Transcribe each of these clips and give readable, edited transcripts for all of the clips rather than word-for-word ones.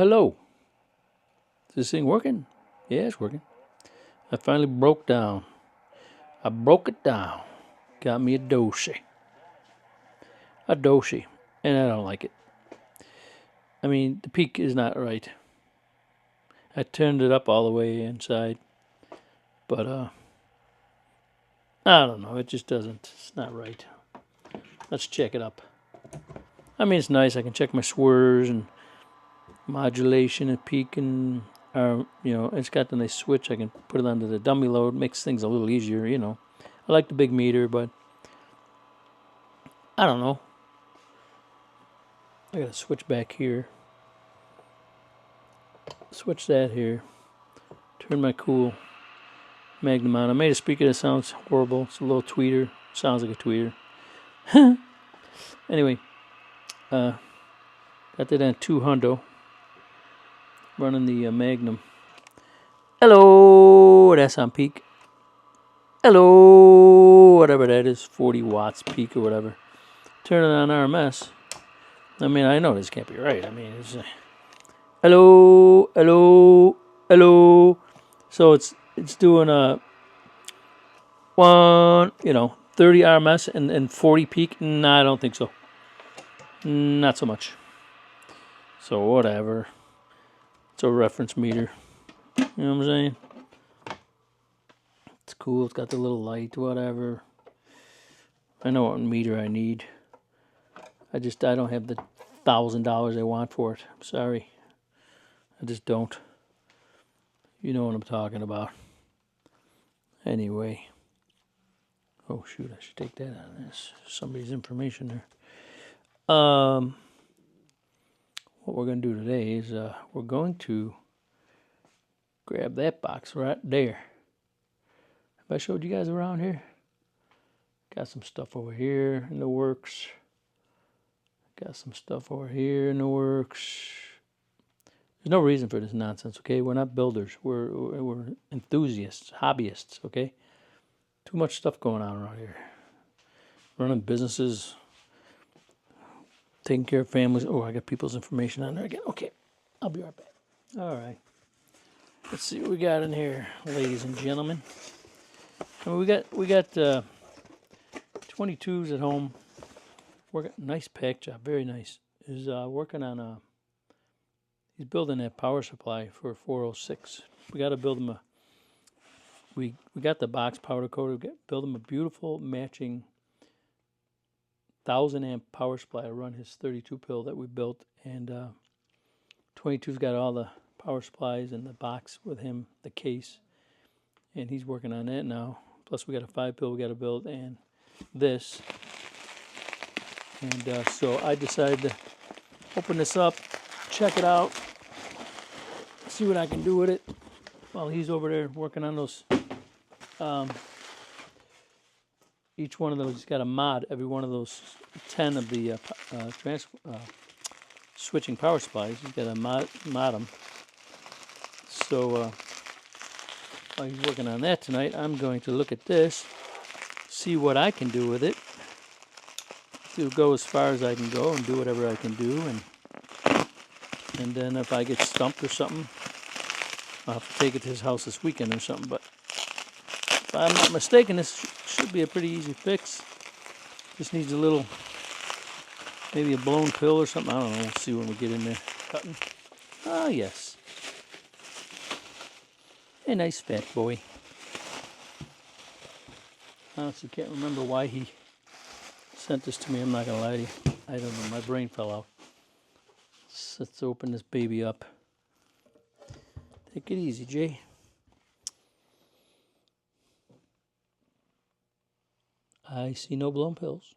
hello. Is this thing working? Yeah, it's working. I finally broke down. I broke it down. Got me a doshi. A doshi. And I don't like it. I mean, the peak is not right. I turned it up all the way inside. But, I don't know. It just doesn't. It's not right. Let's check it up. I mean, it's nice. I can check my swirls and modulation and peak and, it's got the nice switch. I can put it onto the dummy load. Makes things a little easier, I like the big meter, but I don't know. I gotta switch back here. Switch that here. Turn my cool Magnum on. I made a speaker that sounds horrible. It's a little tweeter. Sounds like a tweeter. Anyway, got that on 200. Running the Magnum. Hello, that's on peak. Hello, whatever that is, 40 watts peak or whatever. Turn it on RMS. I mean, I know this can't be right. I mean, it's hello, hello, hello. So it's doing a 30 RMS and 40 peak. Nah, I don't think so. Not so much. So whatever. It's a reference meter. You know what I'm saying? It's cool. It's got the little light, whatever. I know what meter I need. I don't have the $1,000 I want for it. I'm sorry. I just don't. You know what I'm talking about. Anyway. Oh shoot, I should take that out of this. Somebody's information there. What we're going to do today is we're going to grab that box right there. Have I showed you guys around here? Got some stuff over here in the works. Got some stuff over here in the works. There's no reason for this nonsense, okay? We're not builders. We're enthusiasts, hobbyists, okay? Too much stuff going on around here. Running businesses, taking care of families. Oh, I got people's information on there again. Okay, I'll be right back. All right. Let's see what we got in here, ladies and gentlemen. I mean, we got 22s at home. Working nice pack job, very nice. Is working on he's building that power supply for 406. We got to build him we got the box powder coated. Build him a beautiful matching 1,000 amp power supply to run his 32 pill that we built, and 22's got all the power supplies in the box with him, the case, and he's working on that now. Plus we got a 5 pill we got to build and this, and so I decided to open this up, check it out, see what I can do with it while he's over there working on those. Each one of those has got a mod. Every one of those 10 of the switching power supplies, he's got a mod them. So while he's working on that tonight, I'm going to look at this, see what I can do with it, to go as far as I can go and do whatever I can do, and then if I get stumped or something, I'll have to take it to his house this weekend or something. But if I'm not mistaken, this should be a pretty easy fix. Just needs a little, maybe a blown pill or something. I don't know. We'll see when we get in there cutting. Ah, yes. A nice fat boy. Honestly, can't remember why he sent this to me. I'm not going to lie to you. I don't know. My brain fell out. Let's open this baby up. Take it easy, Jay. I see no blown pills.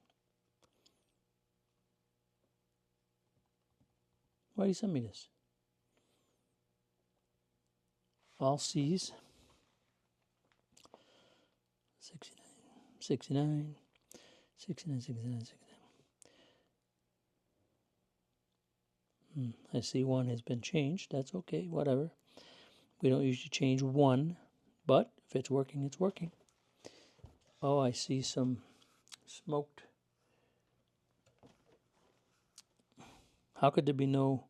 Why do you send me this? All C's. 69, 69, 69, 69. I see one has been changed. That's okay, whatever. We don't usually change one, but if it's working, it's working. Oh, I see some smoked. How could there be no...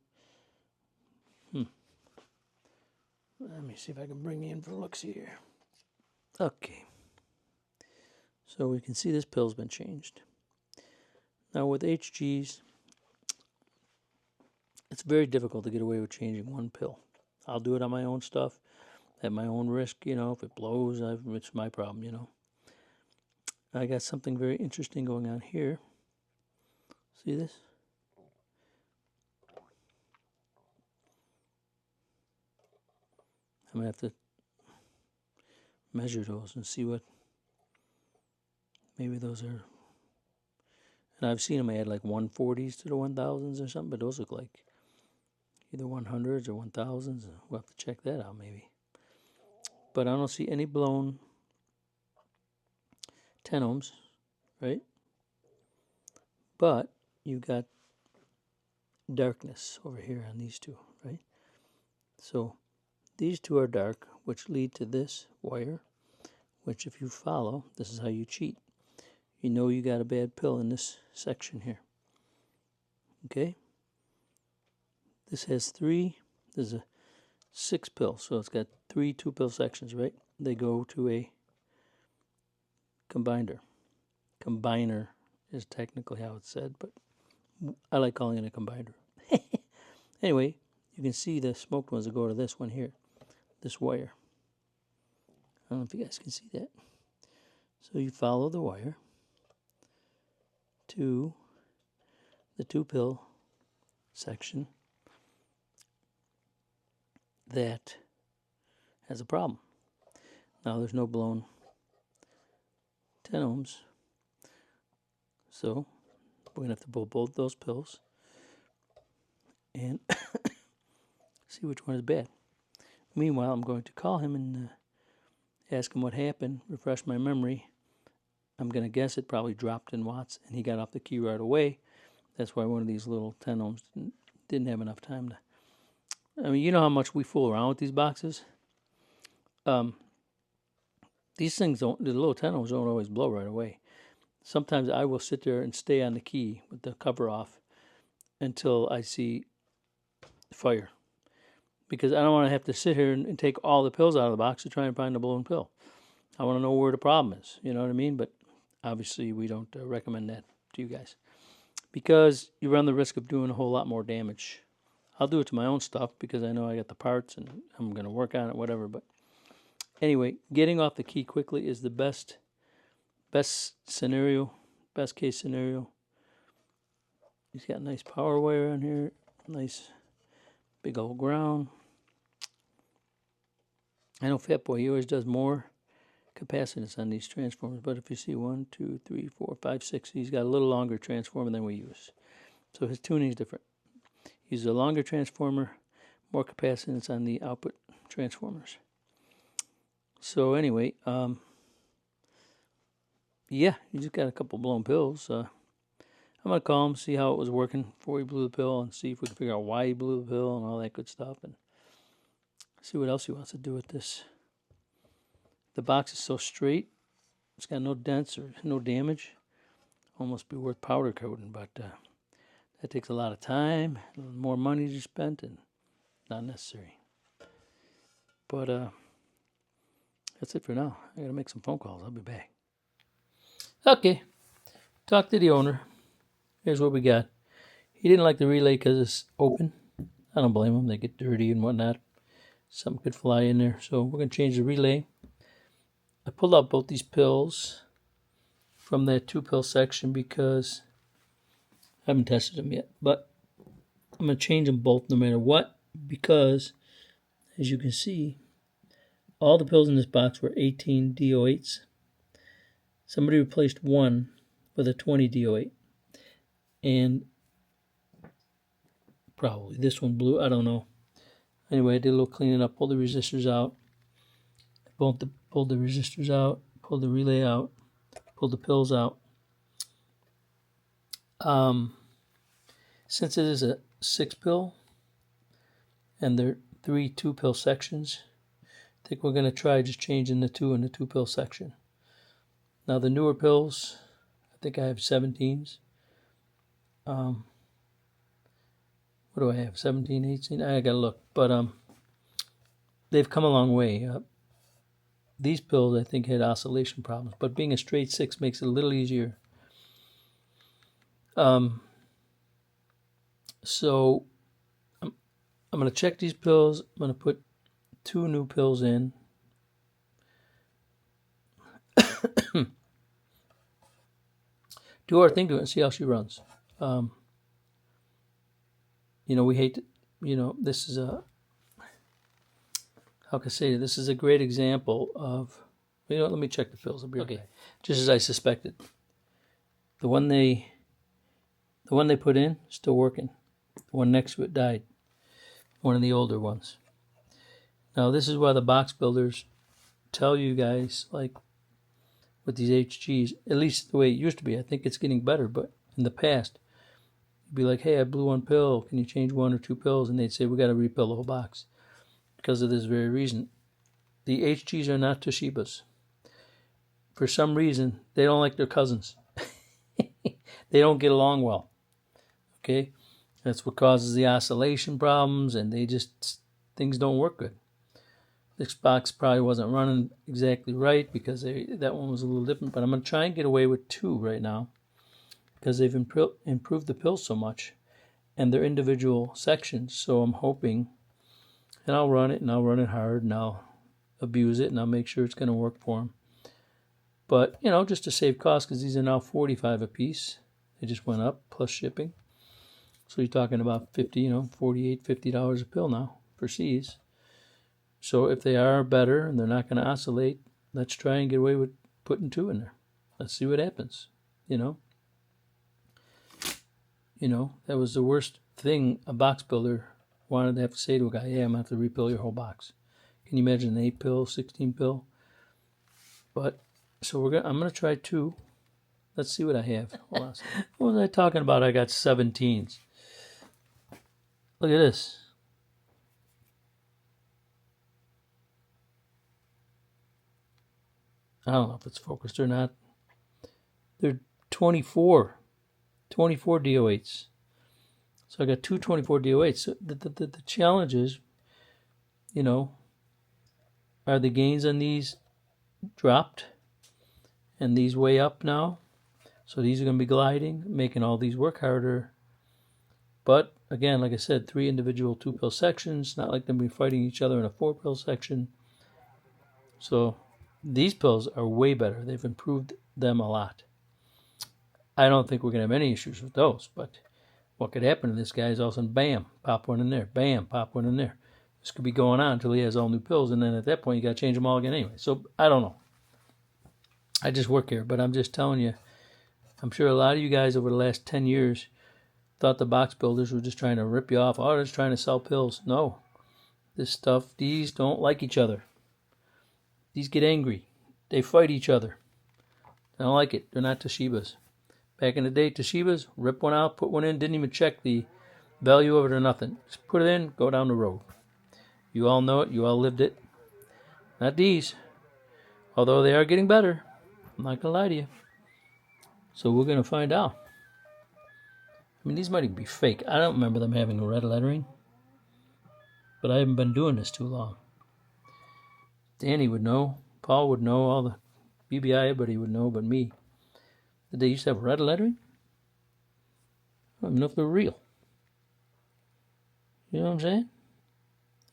Let me see if I can bring you in for looks here. Okay. So we can see this pill's been changed. Now with HGs, it's very difficult to get away with changing one pill. I'll do it on my own stuff, at my own risk, you know. If it blows, it's my problem, you know. I got something very interesting going on here. See this? I'm going to have to measure those and see what, maybe those are, and I've seen them add like 140s to the 1000s or something, but those look like either 100s or 1000s. We'll have to check that out maybe. But I don't see any blown 10 ohms, right? But you got darkness over here on these two, right? So these two are dark, which lead to this wire, which if you follow, this is how you cheat. You know you got a bad pill in this section here. Okay? This has three, there's a 6 pill, so it's got 3 2-pill sections, right? They go to a combiner. Combiner is technically how it's said, but I like calling it a combiner. Anyway, you can see the smoked ones that go to this one here, this wire. I don't know if you guys can see that. So you follow the wire to the 2-pill section that has a problem. Now there's no blown 10 ohms, so we're going to have to pull both those pills and see which one is bad. Meanwhile, I'm going to call him and ask him what happened, refresh my memory. I'm going to guess it probably dropped in watts, and he got off the key right away. That's why one of these little 10 ohms didn't have enough time to... I mean, you know how much we fool around with these boxes? These things don't, the little 10 ohms don't always blow right away. Sometimes I will sit there and stay on the key with the cover off until I see fire. Because I don't want to have to sit here and take all the pills out of the box to try and find the blown pill. I want to know where the problem is, you know what I mean? But obviously we don't recommend that to you guys, because you run the risk of doing a whole lot more damage. I'll do it to my own stuff because I know I got the parts and I'm going to work on it, whatever. But anyway, getting off the key quickly is the best scenario, best case scenario. He's got a nice power wire on here, nice big old ground. I know Fat Boy, he always does more capacitance on these transformers, but if you see 1, 2, 3, 4, 5, 6, he's got a little longer transformer than we use. So his tuning is different. He uses a longer transformer, more capacitance on the output transformers. So anyway, yeah, he just got a couple blown pills. I'm going to call him, see how it was working before he blew the pill, and see if we can figure out why he blew the pill and all that good stuff, and see what else he wants to do with this. The box is so straight, it's got no dents or no damage. Almost be worth powder coating, but that takes a lot of time, more money to spend, and not necessary. But that's it for now. I gotta make some phone calls. I'll be back. Okay, talk to the owner. Here's what we got. He didn't like the relay because it's open. I don't blame him. They get dirty and whatnot. Something could fly in there. So we're going to change the relay. I pulled out both these pills from that 2-pill section because I haven't tested them yet. But I'm going to change them both no matter what, because as you can see, all the pills in this box were 18 DO8s. Somebody replaced one with a 20 DO8. And probably this one blew. I don't know. Anyway, I did a little cleaning up, pulled the resistors out, pulled the resistors out, pulled the relay out, pulled the pills out. Since it is a 6-pill and there are 3 2-pill sections, I think we're going to try just changing the 2 in the 2-pill section. Now the newer pills, I think I have 17s. what do I have? 17, 18? I gotta look. But they've come a long way. These pills, I think, had oscillation problems, but being a straight 6 makes it a little easier. So I'm going to check these pills. I'm going to put 2 new pills in. Do our thing to it and see how she runs. We hate to, this is how can I say it? This is a great example of, let me check the pills. I'll be okay. Just as I suspected. The one they put in, still working. The one next to it died. One of the older ones. Now, this is why the box builders tell you guys, like, with these HGs, at least the way it used to be. I think it's getting better, but in the past, you'd be like, hey, I blew 1 pill. Can you change 1 or 2 pills? And they'd say, we got to repill the whole box. Because of this very reason. The HGs are not Toshibas. For some reason, they don't like their cousins. They don't get along well. Okay? That's what causes the oscillation problems, and things don't work good. This box probably wasn't running exactly right because that one was a little different, but I'm going to try and get away with 2 right now because they've improved the pills so much and their individual sections. So I'm hoping, and I'll run it hard, and I'll abuse it, and I'll make sure it's going to work for them. But, just to save costs, because these are now $45 a piece. They just went up, plus shipping. So you're talking about $48, $50 a pill now for C's. So if they are better and they're not going to oscillate, let's try and get away with putting 2 in there. Let's see what happens, That was the worst thing a box builder wanted to have to say to a guy, yeah, I'm going to have to repill your whole box. Can you imagine an 8 pill, 16 pill? But, so I'm going to try 2. Let's see what I have. Hold on. What was I talking about? I got 17s. Look at this. I don't know if it's focused or not. They're 24 DO8s. So I got 2 24 DO8s. So the challenge is, are the gains on these dropped? And these way up now? So these are going to be gliding, making all these work harder. But again, like I said, 3 individual 2-pill sections. Not like them be fighting each other in a 4-pill section. So these pills are way better. They've improved them a lot. I don't think we're going to have any issues with those. But what could happen to this guy is all of a sudden, bam, pop 1 in there. Bam, pop 1 in there. This could be going on until he has all new pills. And then at that point, you got to change them all again anyway. So I don't know. I just work here. But I'm just telling you, I'm sure a lot of you guys over the last 10 years thought the box builders were just trying to rip you off. Oh, they're just trying to sell pills. No. These don't like each other. These get angry. They fight each other. I don't like it. They're not Toshibas. Back in the day, Toshibas, rip 1 out, put 1 in, didn't even check the value of it or nothing. Just put it in, go down the road. You all know it. You all lived it. Not these. Although they are getting better. I'm not going to lie to you. So we're going to find out. I mean, these might even be fake. I don't remember them having red lettering. But I haven't been doing this too long. Danny would know. Paul would know. All the BBI, everybody would know but me. Did they used to have red lettering? I don't even know if they're real. You know what I'm saying?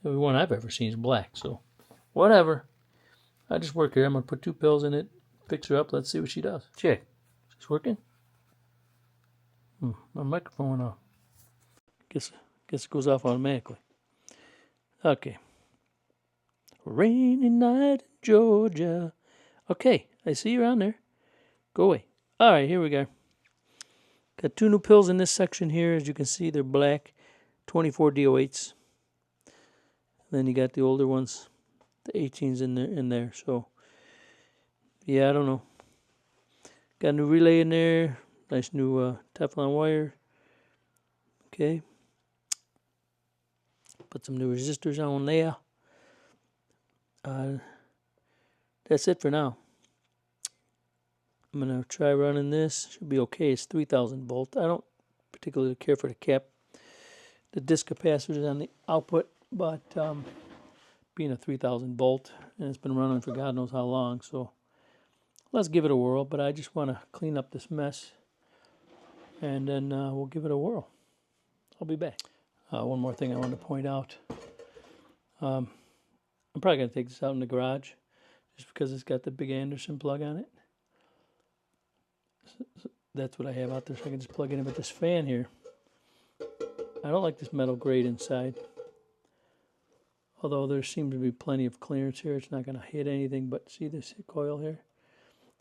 Every one I've ever seen is black. So, whatever. I just work here. I'm going to put 2 pills in it. Fix her up. Let's see what she does. Check. She's working? My microphone went off. Guess it goes off automatically. Okay. Rainy night in Georgia. Okay, I see you around there. Go away. All right, here we go. Got 2 new pills in this section here. As you can see, they're black. 24 DO8s. Then you got the older ones. The 18s in there. So, yeah, I don't know. Got a new relay in there. Nice new Teflon wire. Okay. Put some new resistors on there. That's it for now. I'm going to try running this. Should be okay. It's 3,000 volt. I don't particularly care for the cap. the disc capacitors on the output, but being a 3000 volt, and it's been running for God knows how long, so let's give it a whirl. But I just want to clean up this mess, and then we'll give it a whirl. I'll be back. One more thing I want to point out. I'm probably going to take this out in the garage just because it's got the big Anderson plug on it. That's what I have out there, so I can just plug it in. But this fan here, I don't like this metal grate inside. Although there seems to be plenty of clearance here, it's not going to hit anything. But see this coil here?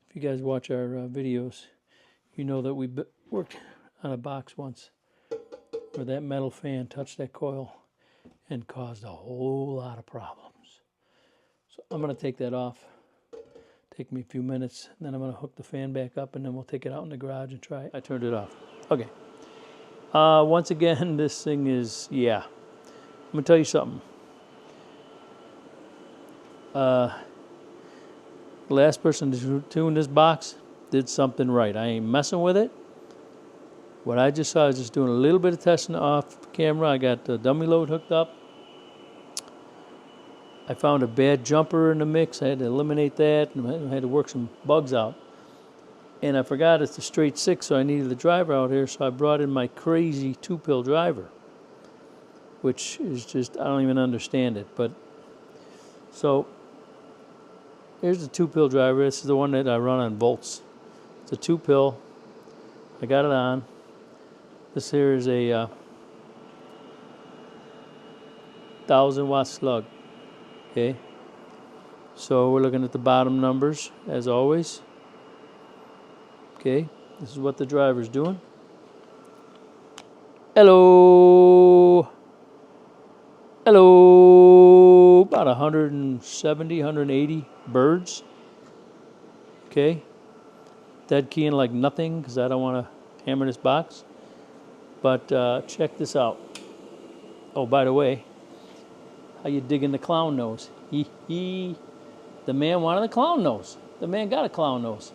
If you guys watch our videos, you know that we worked on a box once where that metal fan touched that coil and caused a whole lot of problems. So I'm going to take that off. Take me a few minutes, and then I'm going to hook the fan back up, and then we'll take it out in the garage and try it. I turned it off. Okay. Once again, this thing is, yeah. I'm going to tell you something. The last person to tune this box did something right. I ain't messing with it. What I just saw is just doing a little bit of testing off camera. I got the dummy load hooked up. I found a bad jumper in the mix. I had to eliminate that, and I had to work some bugs out. And I forgot it's a straight 6, so I needed the driver out here, so I brought in my crazy 2-pill driver, which is just, I don't even understand it. But so here's the 2-pill driver. This is the one that I run on volts. It's a 2-pill. I got it on. This here is a 1000-watt slug. Okay, so we're looking at the bottom numbers as always. Okay, this is what the driver's doing. Hello. Hello. About 170, 180 birds. Okay, dead keying like nothing because I don't want to hammer this box. But check this out. Oh, by the way, how you digging the clown nose? The man wanted a clown nose. The man got a clown nose.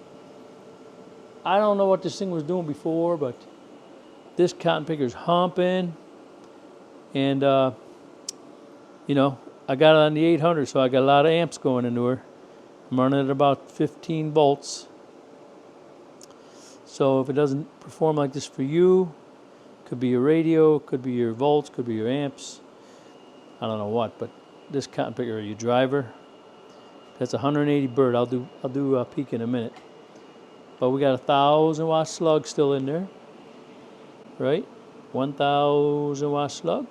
I don't know what this thing was doing before, but this cotton picker's humping. And, you know, I got it on the 800, so I got a lot of amps going into her. I'm running at about 15 volts. So if it doesn't perform like this for you, could be your radio, could be your volts, could be your amps. I don't know what, but this cotton picker, your driver, that's 180 bird. I'll do a peek in a minute. But we got a 1000-watt slug still in there, right? 1000-watt slug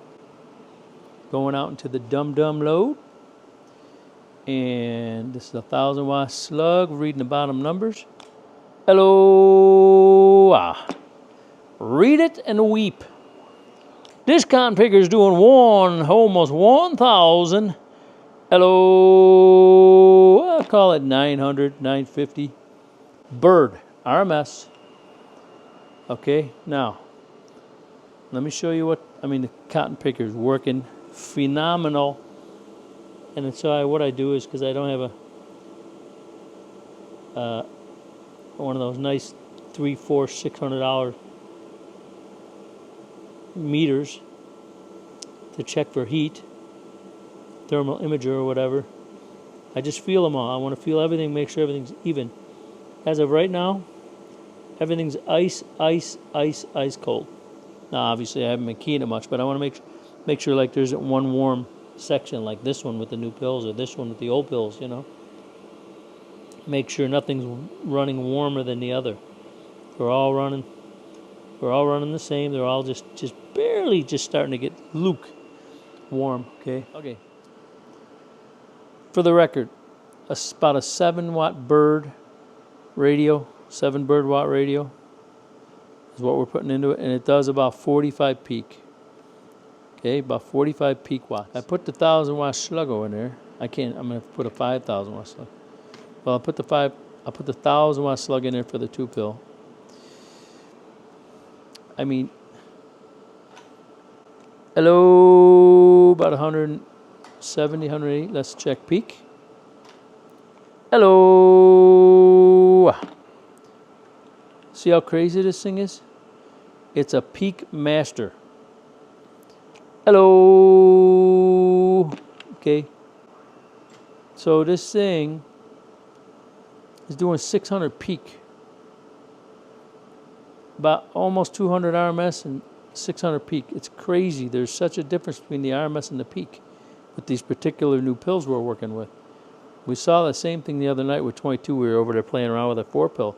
going out into the dum-dum load. And this is a 1000-watt slug. Reading the bottom numbers. Hello. Read it and weep. This cotton picker is doing almost 1,000. Hello. I'll call it 900, 950. Bird. RMS. Okay, now, let me show you the cotton picker is working phenomenal. And so what I do is, because I don't have one of those nice $300, $400, $600 meters to check for heat, thermal imager or whatever. I just feel them all. I want to feel everything, make sure everything's even. As of right now, everything's ice cold. Now, obviously, I haven't been keying it much, but I want to make sure like there isn't one warm section like this one with the new pills or this one with the old pills, you know. Make sure nothing's running warmer than the other. We're all running the same. They're all just barely just starting to get lukewarm, okay? Okay. For the record, about a 7-watt bird radio, 7 bird watt radio is what we're putting into it, and it does about 45 peak. Okay, about 45 peak watts. I put the 1000-watt sluggo in there. I'm going to put a 5,000-watt slug. Well, I'll put the 1000-watt slug in there for the 2-pill. I mean, hello, about 170, 180. Let's check peak. Hello. See how crazy this thing is? It's a peak master. Hello. Okay. So this thing is doing 600 peak. About almost 200 RMS and 600 peak. It's crazy. There's such a difference between the RMS and the peak with these particular new pills we're working with. We saw the same thing the other night with 22. We were over there playing around with a 4-pill.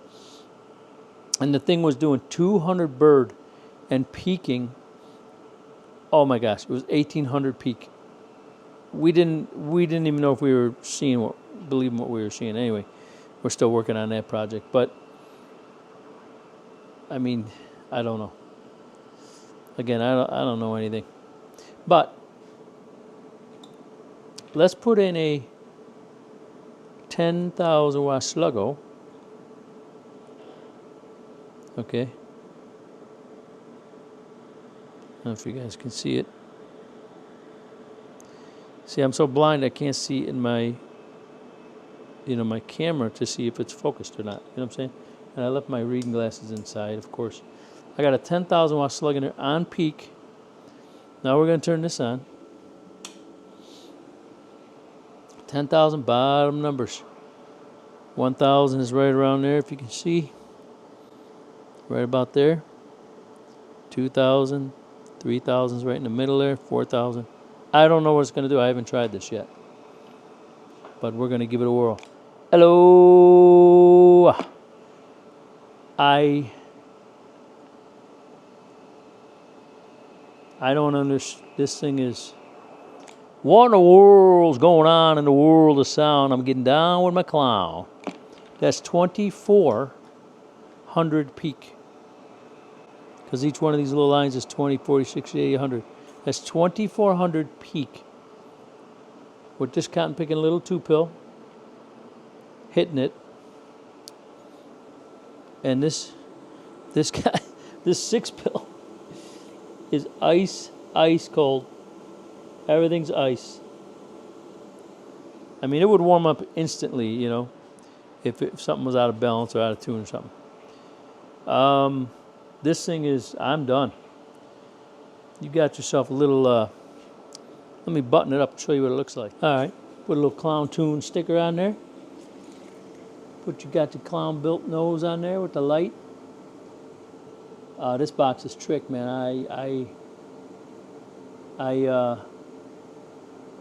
And the thing was doing 200 bird and peaking. Oh my gosh, it was 1800 peak. We didn't even know if we were believing what we were seeing. Anyway, we're still working on that project. But I mean, I don't know. Again, I don't know anything. But let's put in a 10,000 watt sluggo. Okay. I don't know if you guys can see it. See, I'm so blind I can't see in my, my camera to see if it's focused or not. You know what I'm saying? And I left my reading glasses inside, of course. I got a 10,000 watt slug in there on peak. Now we're going to turn this on. 10,000 bottom numbers. 1,000 is right around there, if you can see. Right about there. 2,000. 3,000 is right in the middle there. 4,000. I don't know what it's going to do. I haven't tried this yet. But we're going to give it a whirl. Hello. I don't understand. This thing is... What in the world's going on in the world of sound? I'm getting down with my clown. That's 2,400 peak. Because each one of these little lines is 20, 40, 60, 80, 100. That's 2,400 peak. With this cotton picking little 2-pill. Hitting it. And this guy, this 6-pill is ice cold. Everything's ice. I mean, it would warm up instantly, if something was out of balance or out of tune or something. This thing is, I'm done. You got yourself a little, let me button it up and show you what it looks like. All right, put a little clown tune sticker on there. You got the clown built nose on there with the light. This box is trick, man.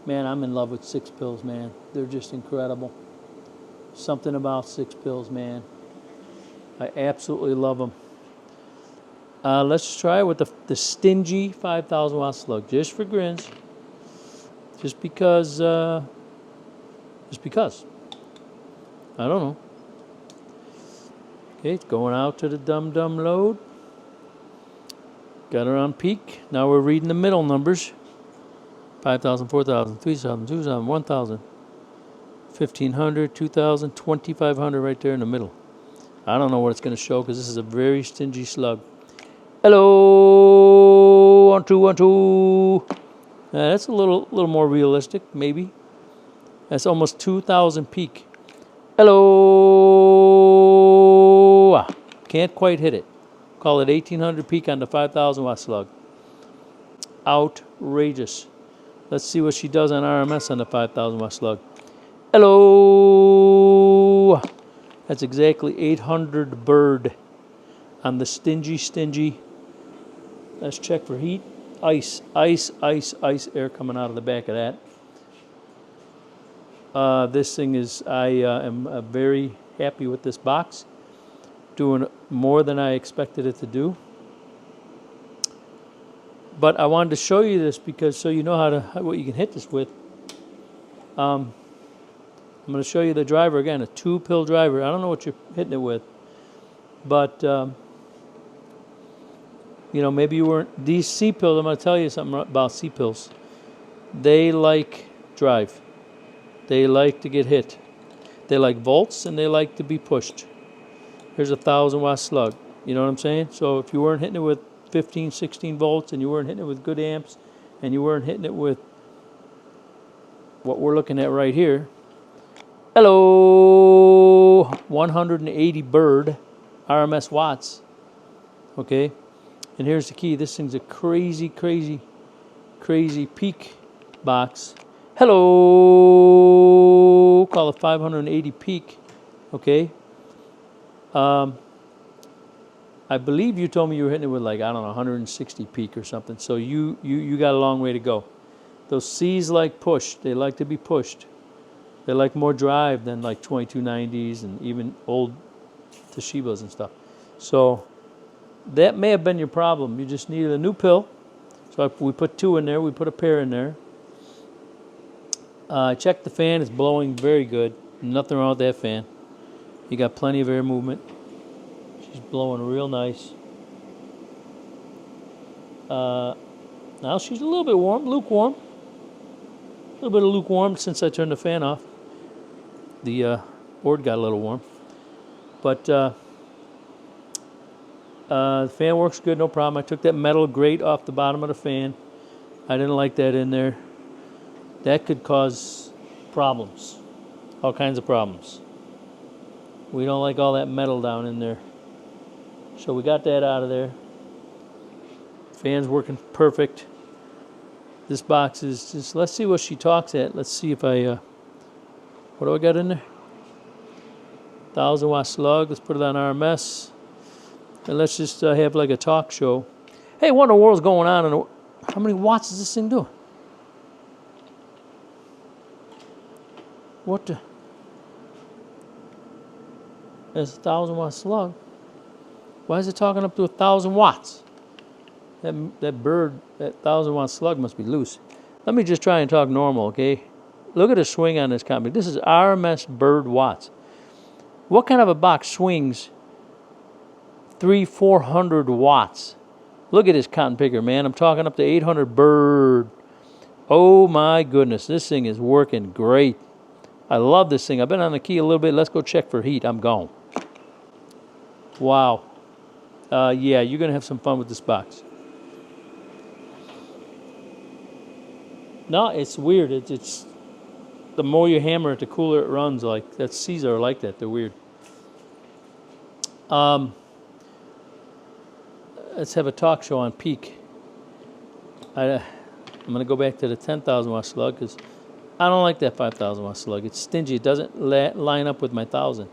Man, I'm in love with 6-pills, man. They're just incredible. Something about 6-pills, man. I absolutely love them. Let's just try it with the stingy 5,000 watt slug, just for grins. Just because. I don't know. Okay, it's going out to the dum-dum load. Got her on peak. Now we're reading the middle numbers. 5,000, 4,000, 3,000, 2,000, 1,000, 1,500, 2,000, 2,500 right there in the middle. I don't know what it's going to show because this is a very stingy slug. Hello, 1, 2, 1, 2. That's a little more realistic, maybe. That's almost 2,000 peak. Hello. Can't quite hit it. Call it 1,800 peak on the 5,000 watt slug. Outrageous. Let's see what she does on RMS on the 5,000 watt slug. Hello. That's exactly 800 bird on the stingy. Let's check for heat. Ice air coming out of the back of that. This thing is, I am very happy with this box. Doing more than I expected it to do. But I wanted to show you this because so you know what you can hit this with. I'm going to show you the driver again, a 2-pill driver. I don't know what you're hitting it with, but maybe you weren't. These C-pills, I'm going to tell you something about C-pills. They like drive. They like to get hit. They like volts and they like to be pushed. Here's a 1,000 watt slug. You know what I'm saying? So if you weren't hitting it with 15, 16 volts and you weren't hitting it with good amps and you weren't hitting it with what we're looking at right here. Hello, 180 bird RMS watts. Okay, and here's the key. This thing's a crazy crazy peak box. Hello, call it 580 peak. Okay. I believe you told me you were hitting it with like, I don't know, 160 peak or something. So you got a long way to go. Those C's like push. They like to be pushed. They like more drive than like 2290s and even old Toshibas and stuff. So that may have been your problem. You just needed a new pill. So we put 2 in there. We put a pair in there. I checked the fan. It's blowing very good. Nothing wrong with that fan. You got plenty of air movement. She's blowing real nice. Now she's a little bit warm, lukewarm. A little bit of lukewarm since I turned the fan off. The board got a little warm. But the fan works good, no problem. I took that metal grate off the bottom of the fan. I didn't like that in there. That could cause problems. All kinds of problems. We don't like all that metal down in there. So we got that out of there. Fan's working perfect. This box is just, let's see what she talks at. Let's see if I, what do I got in there? 1,000 watt slug. Let's put it on RMS. And let's just have like a talk show. Hey, what in the world's going on? How many watts is this thing doing? What the? That's a 1,000 watt slug. Why is it talking up to 1,000 watts? That bird, that 1,000 watt slug must be loose. Let me just try and talk normal, okay? Look at the swing on this comic. This is RMS bird watts. What kind of a box swings 300-400 watts? Look at this cotton picker, man. I'm talking up to 800 bird. Oh my goodness, this thing is working great. I love this thing. I've been on the key a little bit. Let's go check for heat. I'm gone. Wow. Yeah, you're going to have some fun with this box. No, it's weird. It's the more you hammer it, the cooler it runs. Like that, C's are like that. They're weird. Let's have a talk show on peak. I'm going to go back to the 10,000 watt slug because I don't like that 5,000 watt slug. It's stingy. It doesn't line up with my 1,000.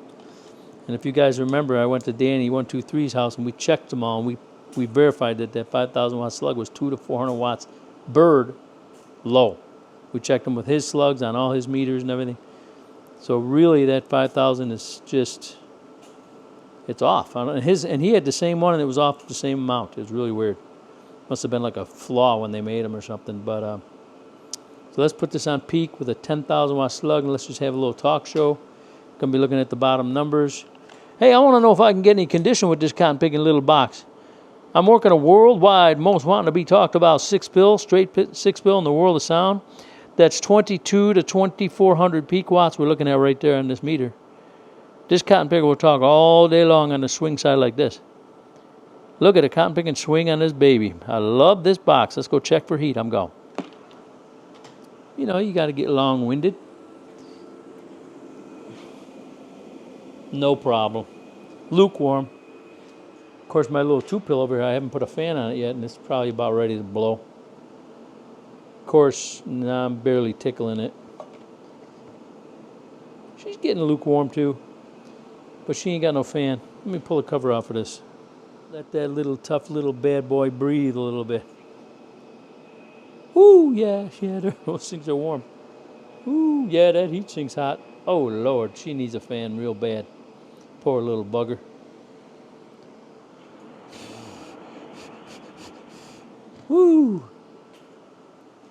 And if you guys remember, I went to Danny 123's house and we checked them all and we verified that 5,000 watt slug was 200 to 400 watts bird low. We checked them with his slugs on all his meters and everything. So really that 5,000 is just, it's off. And he had the same one and it was off the same amount. It was really weird. Must have been like a flaw when they made them or something. But so let's put this on peak with a 10,000 watt slug and let's just have a little talk show. Gonna be looking at the bottom numbers. Hey, I want to know if I can get any condition with this cotton picking little box. I'm working a worldwide, most wanting to be talked about 6-pill, straight 6-pill in the world of sound. That's 22 to 2,400 peak watts we're looking at right there on this meter. This cotton picker will talk all day long on the swing side like this. Look at a cotton picking swing on this baby. I love this box. Let's go check for heat. I'm gone. You know, you got to get long-winded. No problem. Lukewarm. Of course, my little 2-pill over here, I haven't put a fan on it yet, and it's probably about ready to blow. Of course, nah, I'm barely tickling it. She's getting lukewarm too, but she ain't got no fan. Let me pull the cover off of this. Let that little tough little bad boy breathe a little bit. Ooh, yeah, those things are warm. Ooh, yeah, that heat sink's hot. Oh, Lord, she needs a fan real bad. Poor little bugger. Woo!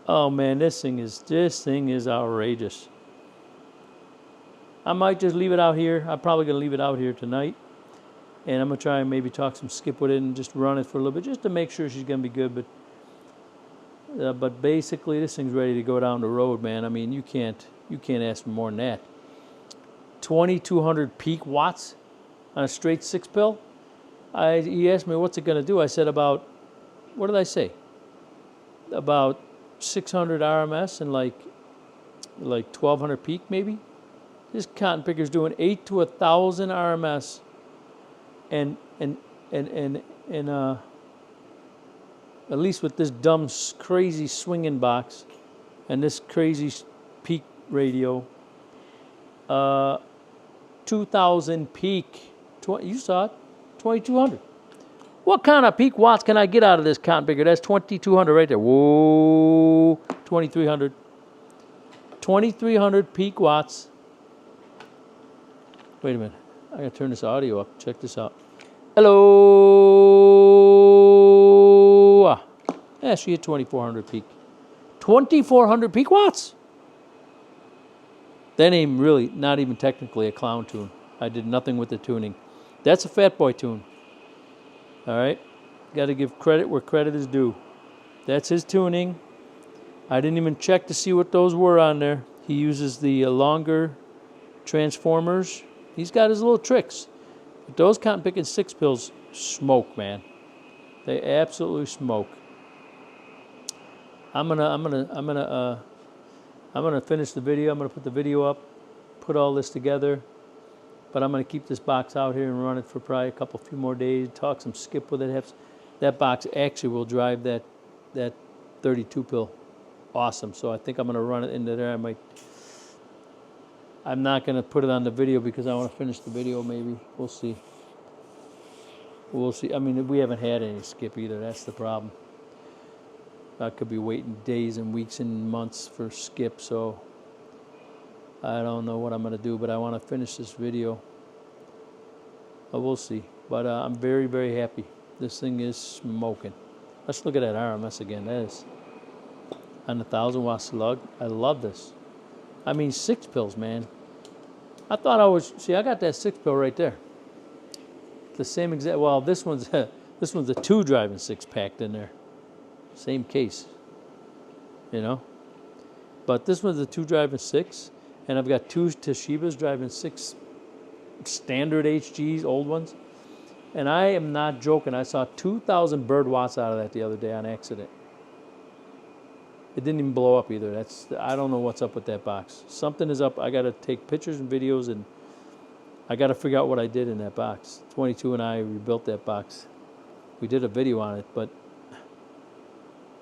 Oh man, this thing is outrageous. I might just leave it out here. I'm probably gonna leave it out here tonight, and I'm gonna try and maybe talk some skip with it and just run it for a little bit, just to make sure she's gonna be good. But basically, this thing's ready to go down the road, man. I mean, you can't ask for more than that. 2,200 peak watts on a straight 6-pill. He asked me what's it gonna do. I said about, what did I say? About 600 RMS and like 1,200 peak maybe. This cotton picker's doing 8 to 1,000 RMS and at least with this dumb, crazy swinging box and this crazy peak radio, 2,000 peak. You saw it, 2,200. What kind of peak watts can I get out of this cotton picker? That's 2,200 right there. Whoa, 2,300. 2,300 peak watts. Wait a minute. I gotta turn this audio up. Check this out. Hello. Yeah, she hit 2,400 peak. 2,400 peak watts. That ain't really, not even technically a clown tune. I did nothing with the tuning. That's a Fat Boy tune. All right? Got to give credit where credit is due. That's his tuning. I didn't even check to see what those were on there. He uses the longer transformers. He's got his little tricks. But those cotton picking 6 pills smoke, man. They absolutely smoke. I'm gonna finish the video. I'm gonna put the video up, put all this together. But I'm gonna keep this box out here and run it for probably a few more days. Talk some skip with it. That box actually will drive that 32 pill. Awesome. So I think I'm gonna run it into there. I'm not gonna put it on the video because I want to finish the video. Maybe we'll see. We'll see. I mean, we haven't had any skip either. That's the problem. I could be waiting days and weeks and months for skip, so I don't know what I'm going to do, but I want to finish this video. But we'll see. But I'm very, very happy. This thing is smoking. Let's look at that RMS again. That is on the 1,000 watt slug. I love this. I mean, 6 pills, man. I thought I was, see, I got that 6 pill right there. The same exact, well, this one's a 2 driving 6 packed in there. Same case, you know. But this one's a 2 driving 6, and I've got 2 Toshibas driving 6 standard HGs, old ones. And I am not joking. I saw 2,000 bird watts out of that the other day on accident. It didn't even blow up either. I don't know what's up with that box. Something is up. I got to take pictures and videos, and I got to figure out what I did in that box. 22 and I rebuilt that box. We did a video on it, but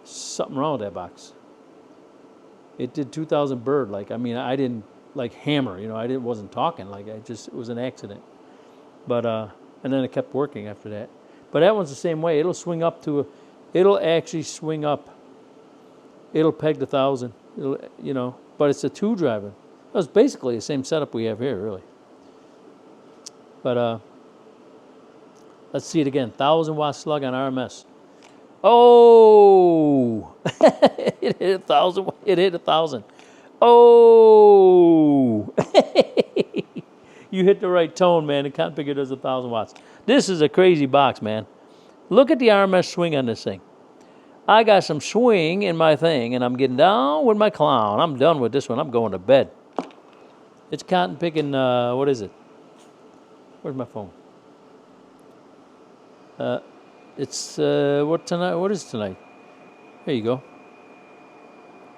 something wrong with that box. It did 2,000 bird. Like, I mean, I didn't like hammer, you know, wasn't talking. Like, it was an accident. But, and then it kept working after that. But that one's the same way. It'll swing up it'll actually swing up. It'll peg the 1,000, you know, but it's a 2 driving. It's basically the same setup we have here, really. But, let's see it again. 1,000 watt slug on RMS. Oh, it hit 1,000. It hit 1,000. Oh, you hit the right tone, man. The cotton picker does 1,000 watts. This is a crazy box, man. Look at the RMS swing on this thing. I got some swing in my thing, and I'm getting down with my clown. I'm done with this one. I'm going to bed. It's cotton picking. What is it? Where's my phone? It's what tonight? What is tonight? There you go.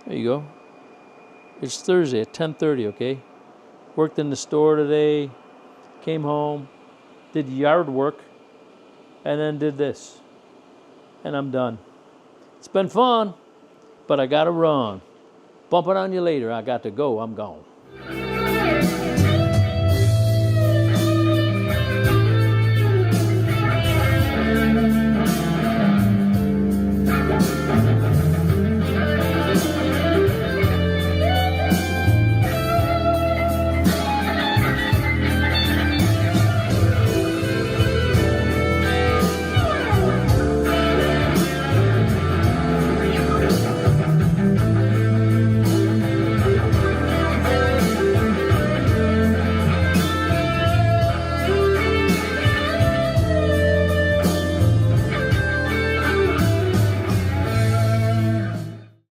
There you go. It's Thursday at 10:30. Okay. Worked in the store today. Came home, did yard work, and then did this, and I'm done. It's been fun, but I gotta run. Bump it on you later. I got to go. I'm gone.